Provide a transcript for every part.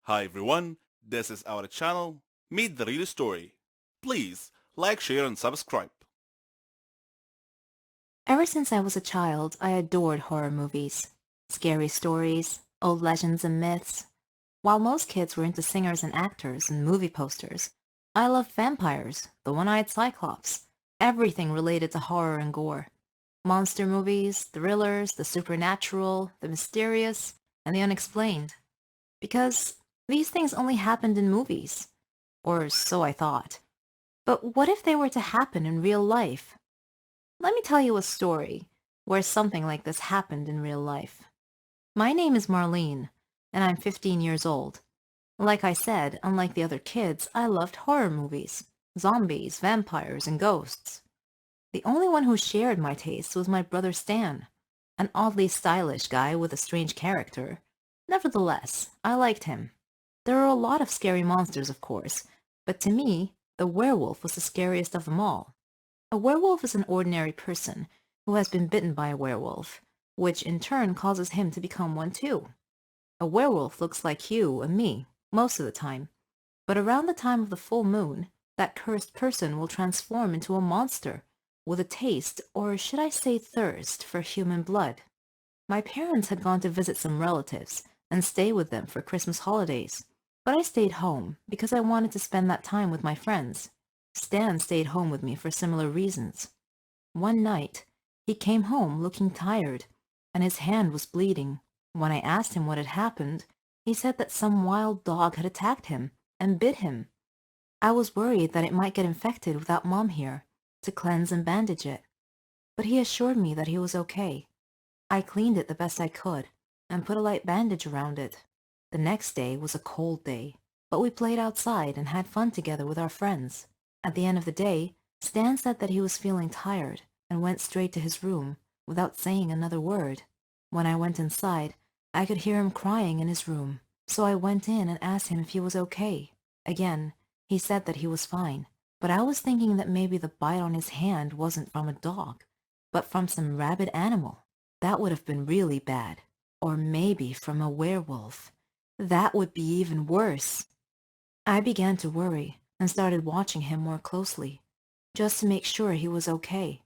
Hi everyone, this is our channel, Meet the Real Story. Please like, share and subscribe. Ever since I was a child, I adored horror movies. Scary stories, old legends and myths. While most kids were into singers and actors and movie posters, I loved vampires, the one-eyed cyclops, everything related to horror and gore. Monster movies, thrillers, the supernatural, the mysterious, and the unexplained. Because these things only happened in movies. Or so I thought. But what if they were to happen in real life? Let me tell you a story where something like this happened in real life. My name is Marlene, and I'm 15 years old. Like I said, unlike the other kids, I loved horror movies, zombies, vampires, and ghosts. The only one who shared my taste was my brother Stan, an oddly stylish guy with a strange character. Nevertheless, I liked him. There are a lot of scary monsters, of course, but to me, the werewolf was the scariest of them all. A werewolf is an ordinary person who has been bitten by a werewolf, which in turn causes him to become one too. A werewolf looks like you and me most of the time, but around the time of the full moon, that cursed person will transform into a monster with a taste, or should I say thirst, for human blood. My parents had gone to visit some relatives and stay with them for Christmas holidays, but I stayed home because I wanted to spend that time with my friends. Stan stayed home with me for similar reasons. One night, he came home looking tired, and his hand was bleeding. When I asked him what had happened, he said that some wild dog had attacked him and bit him. I was worried that it might get infected without Mom here to cleanse and bandage it, but he assured me that he was okay. I cleaned it the best I could and put a light bandage around it. The next day was a cold day, but we played outside and had fun together with our friends. At the end of the day, Stan said that he was feeling tired and went straight to his room without saying another word. When I went inside, I could hear him crying in his room, so I went in and asked him if he was okay. Again, he said that he was fine, but I was thinking that maybe the bite on his hand wasn't from a dog, but from some rabid animal. That would have been really bad. Or maybe from a werewolf. That would be even worse. I began to worry and started watching him more closely, just to make sure he was okay.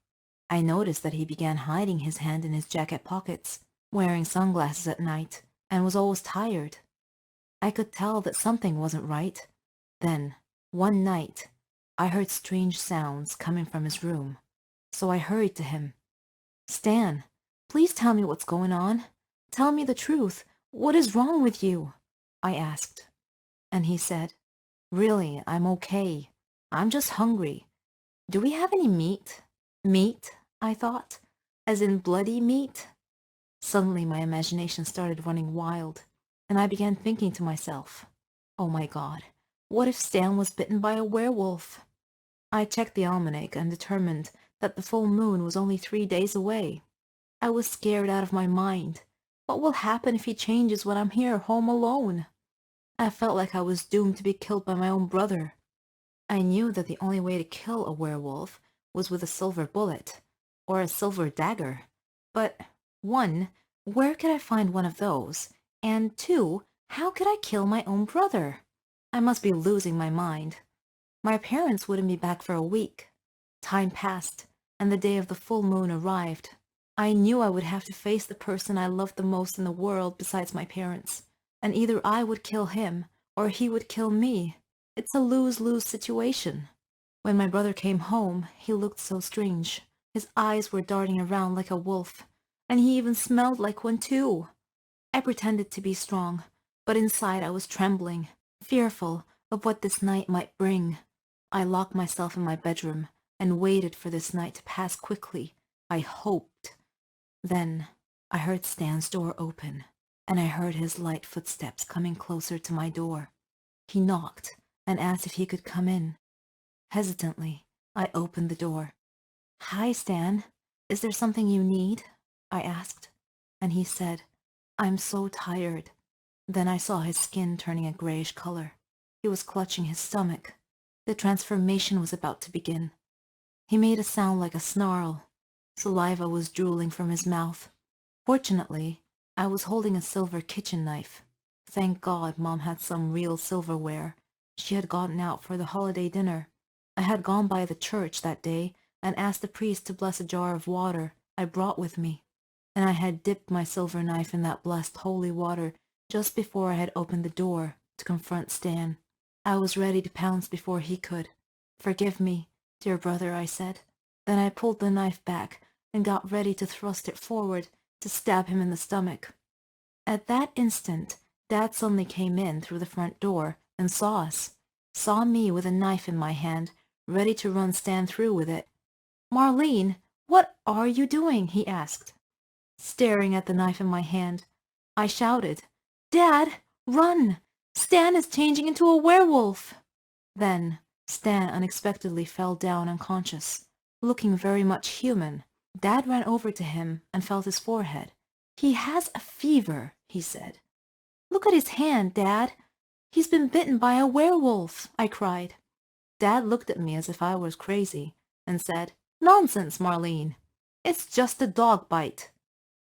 I noticed that he began hiding his hand in his jacket pockets, wearing sunglasses at night, and was always tired. I could tell that something wasn't right. Then, one night, I heard strange sounds coming from his room, so I hurried to him. Stan, please tell me what's going on. Tell me the truth. What is wrong with you? I asked. And he said, really, I'm okay. I'm just hungry. Do we have any meat? Meat, I thought, as in bloody meat. Suddenly my imagination started running wild, and I began thinking to myself, oh my God, what if Stan was bitten by a werewolf? I checked the almanac and determined that the full moon was only 3 days away. I was scared out of my mind. What will happen if he changes when I'm here home alone? I felt like I was doomed to be killed by my own brother. I knew that the only way to kill a werewolf was with a silver bullet, or a silver dagger. But, one, where could I find one of those? And two, how could I kill my own brother? I must be losing my mind. My parents wouldn't be back for a week. Time passed, and the day of the full moon arrived. I knew I would have to face the person I loved the most in the world besides my parents, and either I would kill him, or he would kill me. It's a lose-lose situation. When my brother came home, he looked so strange. His eyes were darting around like a wolf, and he even smelled like one too. I pretended to be strong, but inside I was trembling, fearful of what this night might bring. I locked myself in my bedroom and waited for this night to pass quickly. I hoped. Then I heard Stan's door open, and I heard his light footsteps coming closer to my door. He knocked and asked if he could come in. Hesitantly, I opened the door. Hi, Stan. Is there something you need? I asked, and he said, I'm so tired. Then I saw his skin turning a grayish color. He was clutching his stomach. The transformation was about to begin. He made a sound like a snarl. Saliva was drooling from his mouth. Fortunately, I was holding a silver kitchen knife. Thank God Mom had some real silverware. She had gotten out for the holiday dinner. I had gone by the church that day and asked the priest to bless a jar of water I brought with me, and I had dipped my silver knife in that blessed holy water just before I had opened the door to confront Stan. I was ready to pounce before he could. "Forgive me, dear brother," I said. Then I pulled the knife back and got ready to thrust it forward to stab him in the stomach. At that instant, Dad suddenly came in through the front door and saw us, saw me with a knife in my hand, ready to run Stan through with it. "Marlene, what are you doing?" he asked. Staring at the knife in my hand, I shouted, "Dad, run! Stan is changing into a werewolf!" Then Stan unexpectedly fell down unconscious, looking very much human. Dad ran over to him and felt his forehead. "He has a fever," he said. "Look at his hand, Dad. He's been bitten by a werewolf," I cried. Dad looked at me as if I was crazy and said, "Nonsense, Marlene. It's just a dog bite."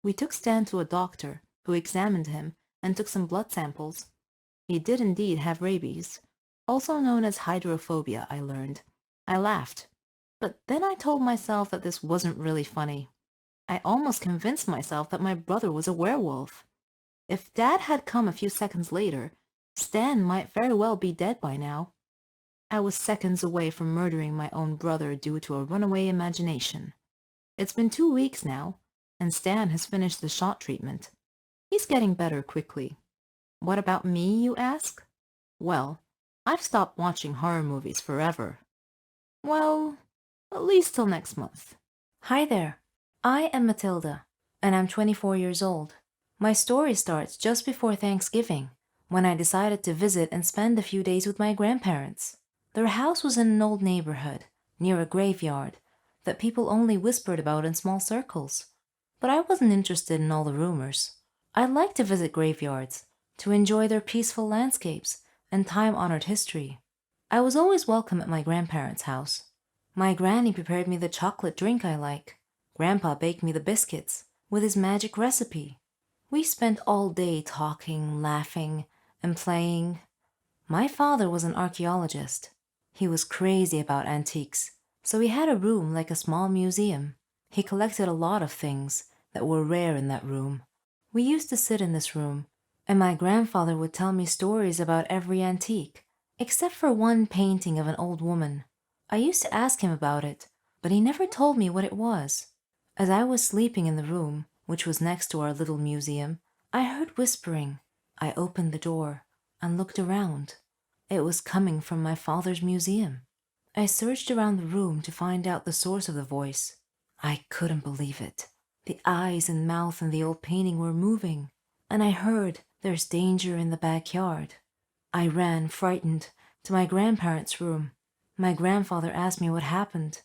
We took Stan to a doctor, who examined him and took some blood samples. He did indeed have rabies, also known as hydrophobia, I learned. I laughed, but then I told myself that this wasn't really funny. I almost convinced myself that my brother was a werewolf. If Dad had come a few seconds later, Stan might very well be dead by now. I was seconds away from murdering my own brother due to a runaway imagination. It's been 2 weeks now, and Stan has finished the shot treatment. He's getting better quickly. What about me, you ask? Well, I've stopped watching horror movies forever. Well, at least till next month. Hi there. I am Matilda, and I'm 24 years old. My story starts just before Thanksgiving, when I decided to visit and spend a few days with my grandparents. Their house was in an old neighborhood, near a graveyard, that people only whispered about in small circles. But I wasn't interested in all the rumors. I liked to visit graveyards, to enjoy their peaceful landscapes and time-honored history. I was always welcome at my grandparents' house. My granny prepared me the chocolate drink I like. Grandpa baked me the biscuits with his magic recipe. We spent all day talking, laughing, and playing. My father was an archaeologist. He was crazy about antiques, so he had a room like a small museum. He collected a lot of things that were rare in that room. We used to sit in this room, and my grandfather would tell me stories about every antique, except for one painting of an old woman. I used to ask him about it, but he never told me what it was. As I was sleeping in the room, which was next to our little museum, I heard whispering. I opened the door and looked around. It was coming from my father's museum. I searched around the room to find out the source of the voice. I couldn't believe it. The eyes and mouth in the old painting were moving, and I heard, "There's danger in the backyard." I ran, frightened, to my grandparents' room. My grandfather asked me what happened,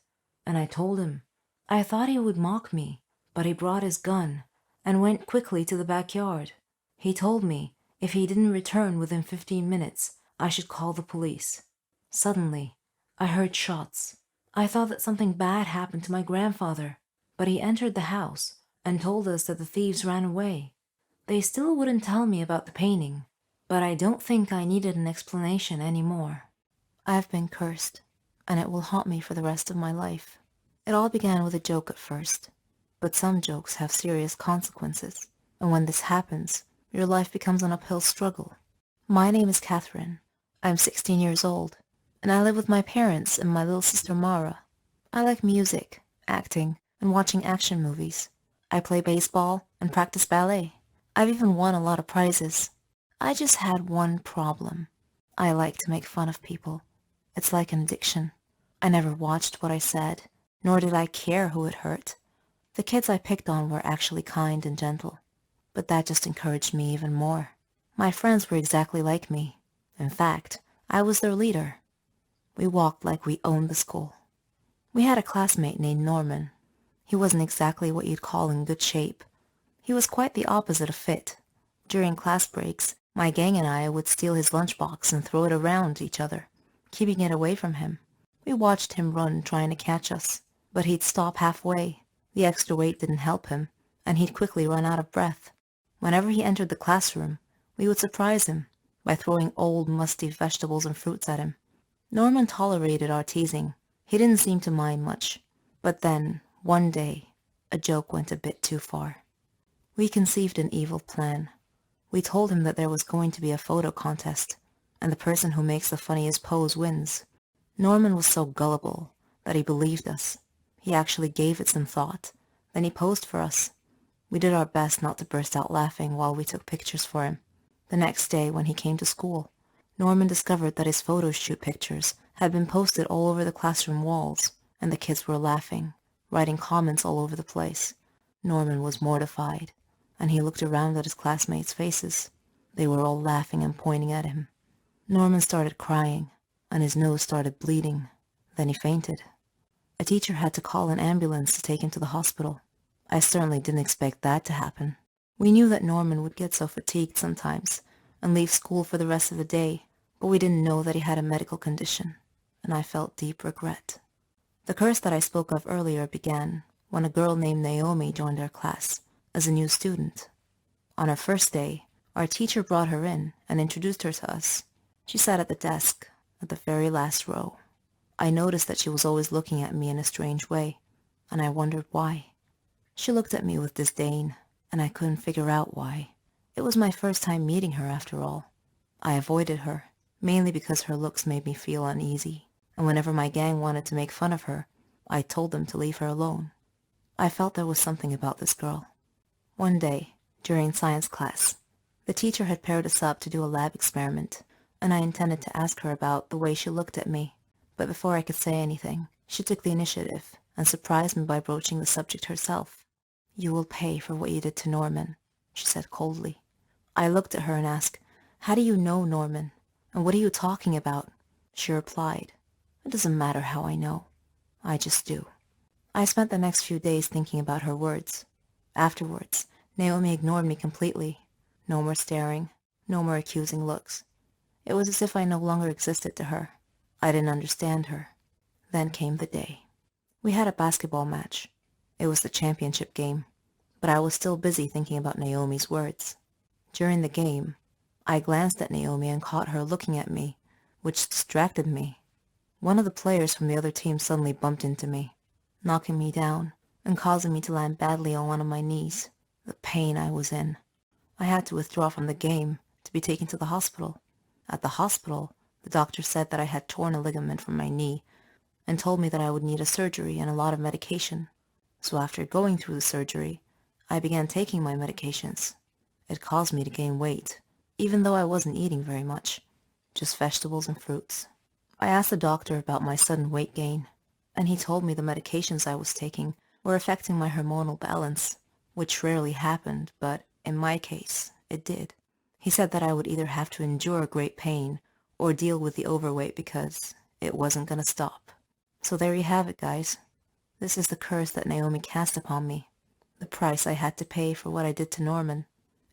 and I told him. I thought he would mock me, but he brought his gun and went quickly to the backyard. He told me if he didn't return within 15 minutes, I should call the police. Suddenly, I heard shots. I thought that something bad happened to my grandfather, but he entered the house and told us that the thieves ran away. They still wouldn't tell me about the painting, but I don't think I needed an explanation anymore. I've been cursed, and it will haunt me for the rest of my life. It all began with a joke at first, but some jokes have serious consequences, and when this happens, your life becomes an uphill struggle. My name is Catherine. I'm 16 years old, and I live with my parents and my little sister Mara. I like music, acting, and watching action movies. I play baseball and practice ballet. I've even won a lot of prizes. I just had one problem. I like to make fun of people. It's like an addiction. I never watched what I said, nor did I care who it hurt. The kids I picked on were actually kind and gentle, but that just encouraged me even more. My friends were exactly like me. In fact, I was their leader. We walked like we owned the school. We had a classmate named Norman. He wasn't exactly what you'd call in good shape. He was quite the opposite of fit. During class breaks, my gang and I would steal his lunchbox and throw it around each other, keeping it away from him. We watched him run trying to catch us, but he'd stop halfway. The extra weight didn't help him, and he'd quickly run out of breath. Whenever he entered the classroom, We would surprise him by throwing old, musty vegetables and fruits at him. Norman tolerated our teasing. He didn't seem to mind much. But then, one day, a joke went a bit too far. We conceived an evil plan. We told him that there was going to be a photo contest, and the person who makes the funniest pose wins. Norman was so gullible that he believed us. He actually gave it some thought. Then he posed for us. We did our best not to burst out laughing while we took pictures for him. The next day, when he came to school, Norman discovered that his photo shoot pictures had been posted all over the classroom walls, and the kids were laughing, writing comments all over the place. Norman was mortified, and he looked around at his classmates' faces. They were all laughing and pointing at him. Norman started crying, and his nose started bleeding. Then he fainted. A teacher had to call an ambulance to take him to the hospital. I certainly didn't expect that to happen. We knew that Norman would get so fatigued sometimes and leave school for the rest of the day, but we didn't know that he had a medical condition, and I felt deep regret. The curse that I spoke of earlier began when a girl named Naomi joined our class as a new student. On her first day, our teacher brought her in and introduced her to us. She sat at the desk, at the very last row. I noticed that she was always looking at me in a strange way, and I wondered why. She looked at me with disdain, and I couldn't figure out why. It was my first time meeting her, after all. I avoided her, mainly because her looks made me feel uneasy, and whenever my gang wanted to make fun of her, I told them to leave her alone. I felt there was something about this girl. One day, during science class, the teacher had paired us up to do a lab experiment, and I intended to ask her about the way she looked at me. But before I could say anything, she took the initiative and surprised me by broaching the subject herself. "You will pay for what you did to Norman," she said coldly. I looked at her and asked, "How do you know Norman? And what are you talking about?" She replied, "It doesn't matter how I know. I just do." I spent the next few days thinking about her words. Afterwards, Naomi ignored me completely. No more staring, no more accusing looks. It was as if I no longer existed to her. I didn't understand her. Then came the day. We had a basketball match. It was the championship game, but I was still busy thinking about Naomi's words. During the game, I glanced at Naomi and caught her looking at me, which distracted me. One of the players from the other team suddenly bumped into me, knocking me down and causing me to land badly on one of my knees. The pain I was in. I had to withdraw from the game to be taken to the hospital. At the hospital, the doctor said that I had torn a ligament from my knee and told me that I would need a surgery and a lot of medication. So after going through the surgery, I began taking my medications. It caused me to gain weight, even though I wasn't eating very much, just vegetables and fruits. I asked the doctor about my sudden weight gain, and he told me the medications I was taking were affecting my hormonal balance, which rarely happened, but in my case, it did. He said that I would either have to endure great pain or deal with the overweight because it wasn't going to stop. So there you have it, guys. This is the curse that Naomi cast upon me, the price I had to pay for what I did to Norman.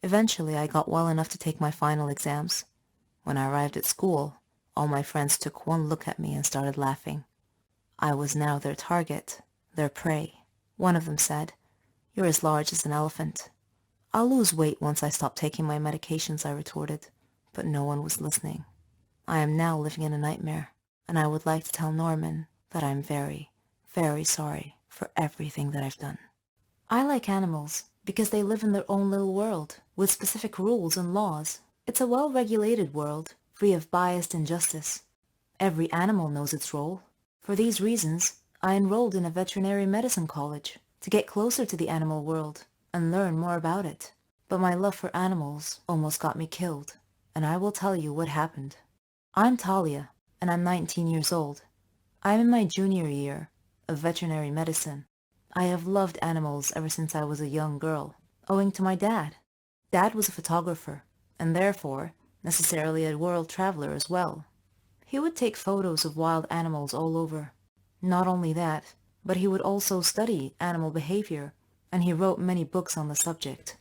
Eventually, I got well enough to take my final exams. When I arrived at school, all my friends took one look at me and started laughing. I was now their target, their prey. One of them said, "You're as large as an elephant." "I'll lose weight once I stop taking my medications," I retorted, but no one was listening. I am now living in a nightmare, and I would like to tell Norman that I'm very, very sorry for everything that I've done. I like animals because they live in their own little world, with specific rules and laws. It's a well-regulated world, free of bias and injustice. Every animal knows its role. For these reasons, I enrolled in a veterinary medicine college to get closer to the animal world and learn more about it. But my love for animals almost got me killed, and I will tell you what happened. I'm Talia, and I'm 19 years old. I'm in my junior year of veterinary medicine. I have loved animals ever since I was a young girl, owing to my dad. Dad was a photographer, and therefore necessarily a world traveler as well. He would take photos of wild animals all over. Not only that, but he would also study animal behavior, and he wrote many books on the subject.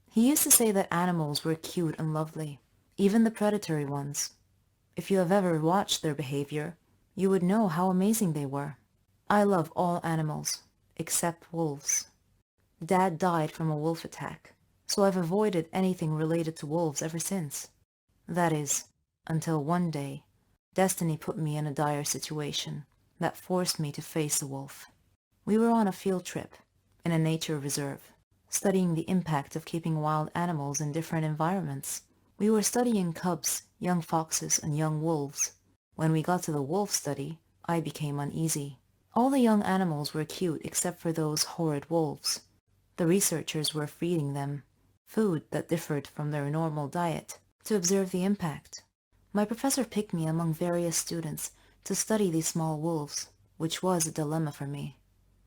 He used to say that animals were cute and lovely, even the predatory ones. If you have ever watched their behavior, you would know how amazing they were. I love all animals, except wolves. Dad died from a wolf attack, so I've avoided anything related to wolves ever since. That is, until one day, destiny put me in a dire situation that forced me to face a wolf. We were on a field trip in a nature reserve, studying the impact of keeping wild animals in different environments. We were studying cubs, young foxes, and young wolves. When we got to the wolf study, I became uneasy. All the young animals were cute except for those horrid wolves. The researchers were feeding them food that differed from their normal diet to observe the impact. My professor picked me among various students to study these small wolves, which was a dilemma for me.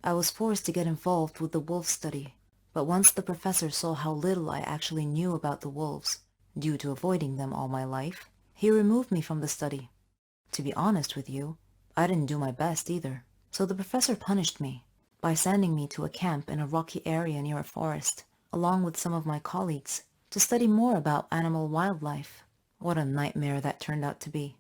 I was forced to get involved with the wolf study, but once the professor saw how little I actually knew about the wolves, due to avoiding them all my life, he removed me from the study. To be honest with you, I didn't do my best either, so the professor punished me by sending me to a camp in a rocky area near a forest, along with some of my colleagues, to study more about animal wildlife. What a nightmare that turned out to be.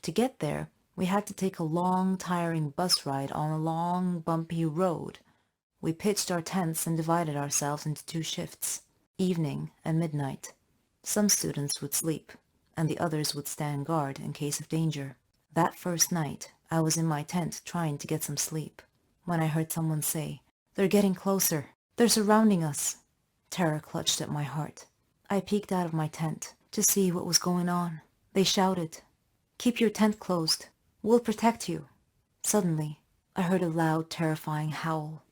To get there, we had to take a long, tiring bus ride on a long, bumpy road. We pitched our tents and divided ourselves into 2 shifts, evening and midnight. Some students would sleep, and the others would stand guard in case of danger. That first night, I was in my tent trying to get some sleep, when I heard someone say, "They're getting closer. They're surrounding us." Terror clutched at my heart. I peeked out of my tent to see what was going on. They shouted, "Keep your tent closed. We'll protect you." Suddenly, I heard a loud, terrifying howl.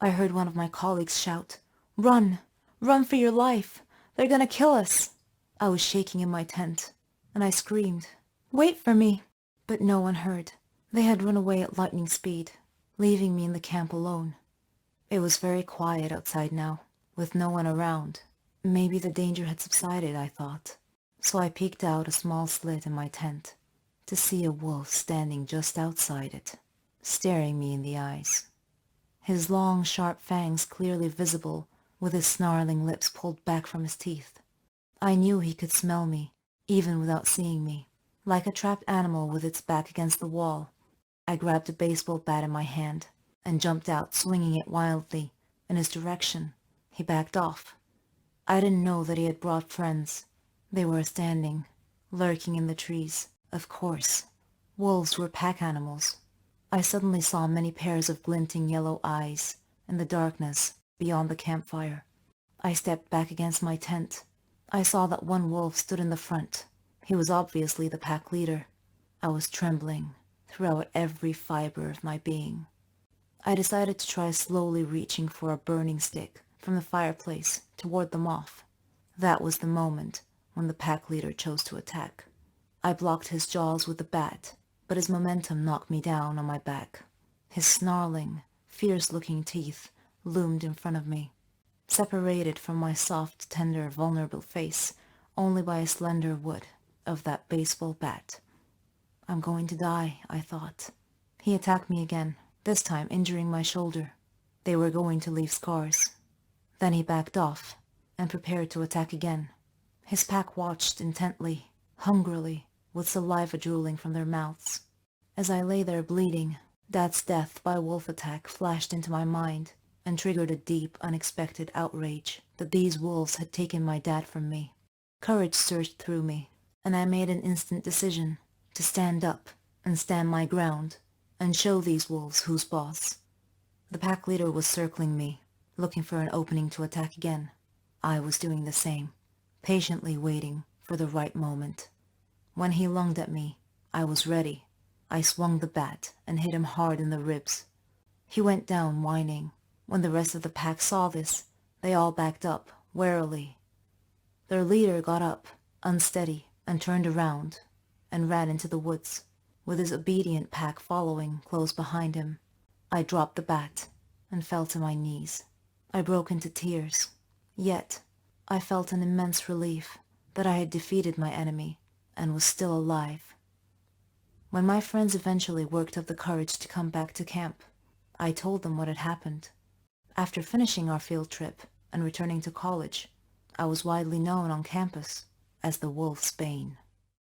I heard one of my colleagues shout, "Run! Run for your life! They're gonna kill us!" I was shaking in my tent, and I screamed, "Wait for me!" But no one heard. They had run away at lightning speed, leaving me in the camp alone. It was very quiet outside now, with no one around. Maybe the danger had subsided, I thought. So I peeked out a small slit in my tent to see a wolf standing just outside it, staring me in the eyes. His long, sharp fangs clearly visible, with his snarling lips pulled back from his teeth. I knew he could smell me, even without seeing me. Like a trapped animal with its back against the wall, I grabbed a baseball bat in my hand and jumped out, swinging it wildly in his direction. He backed off. I didn't know that he had brought friends. They were standing, lurking in the trees. Of course, wolves were pack animals. I suddenly saw many pairs of glinting yellow eyes in the darkness beyond the campfire. I stepped back against my tent. I saw that one wolf stood in the front. He was obviously the pack leader. I was trembling throughout every fiber of my being. I decided to try slowly reaching for a burning stick from the fireplace to ward them off. That was the moment when the pack leader chose to attack. I blocked his jaws with the bat, but his momentum knocked me down on my back. His snarling, fierce-looking teeth loomed in front of me, separated from my soft, tender, vulnerable face only by a slender wood of that baseball bat. I'm going to die, I thought. He attacked me again, this time injuring my shoulder. They were going to leave scars. Then he backed off and prepared to attack again. His pack watched intently, hungrily, with saliva drooling from their mouths. As I lay there bleeding, Dad's death by wolf attack flashed into my mind and triggered a deep, unexpected outrage that these wolves had taken my dad from me. Courage surged through me, and I made an instant decision to stand up and stand my ground and show these wolves who's boss. The pack leader was circling me, looking for an opening to attack again. I was doing the same, patiently waiting for the right moment. When he lunged at me, I was ready. I swung the bat and hit him hard in the ribs. He went down whining. When the rest of the pack saw this, they all backed up, warily. Their leader got up, unsteady, and turned around, and ran into the woods, with his obedient pack following close behind him. I dropped the bat and fell to my knees. I broke into tears. Yet, I felt an immense relief that I had defeated my enemy and was still alive. When my friends eventually worked up the courage to come back to camp, I told them what had happened. After finishing our field trip and returning to college, I was widely known on campus as the Wolf's Bane.